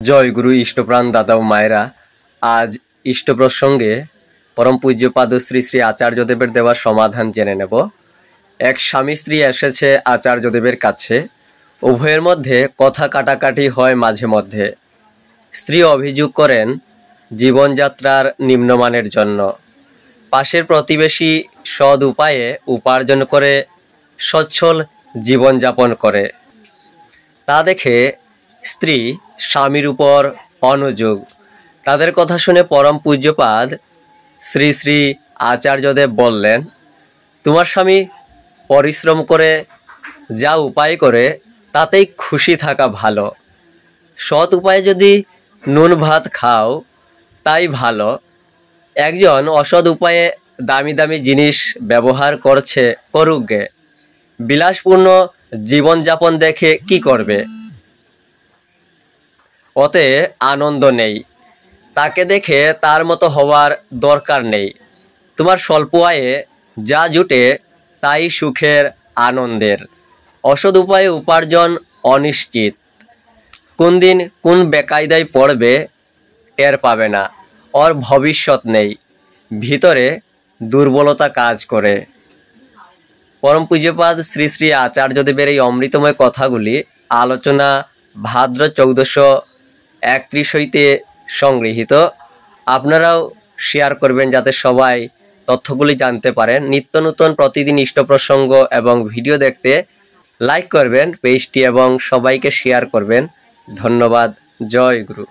জয় গুরু ইষ্টপ্রাণ দাদা ও মায়েরা। আজ ইষ্ট প্রসঙ্গে পরম পূজ্যপাদ শ্রী শ্রী আচার্যদেবের দেওয়া সমাধান জেনে নেব। এক স্বামী স্ত্রী এসেছে আচার্যদেবের কাছে। উভয়ের মধ্যে কথা কাটাকাটি হয় মাঝে মধ্যে। স্ত্রী অভিযোগ করেন জীবনযাত্রার নিম্নমানের জন্য। পাশের প্রতিবেশী সৎ উপায়ে উপার্জন করে সচ্ছল জীবনযাপন করে। তা দেখে স্ত্রী স্বামীর উপর অনুযোগ। তাদের কথা শুনে পরম পূজ্যপাদ শ্রী শ্রী আচার্যদেব বললেন, তোমার স্বামী পরিশ্রম করে যা উপায় করে তাতেই খুশি থাকা ভালো। সৎ উপায়ে যদি নুন ভাত খাও তাই ভালো। একজন অসৎ উপায়ে দামি দামি জিনিস ব্যবহার করুক গে, বিলাসপূর্ণ জীবনযাপন দেখে কি করবে? ওতে আনন্দ নেই। তাকে দেখে তার মতো হওয়ার দরকার নেই। তোমার স্বল্প আয়ে যা জুটে তাই সুখের আনন্দের। অসৎ উপায়ে উপার্জন অনিশ্চিত। কোন দিন কোন বেকায়দায় পড়বে টের পাবে না। ওর ভবিষ্যৎ নেই। ভিতরে দুর্বলতা কাজ করে। পরম পূজ্যপাদ শ্রী শ্রী আচার্যদেবের এই অমৃতময় কথাগুলি আলোচনা ভাদ্র 1431 হইতে সংগৃহীত। আপনারাও শেয়ার করবেন যাতে সবাই তথ্যগুলি জানতে পারেন। নিত্য নতুন প্রতিদিন ইষ্ট প্রসঙ্গ এবং ভিডিও দেখতে লাইক করবেন পেজটি এবং সবাইকে শেয়ার করবেন। ধন্যবাদ। জয় গুরু।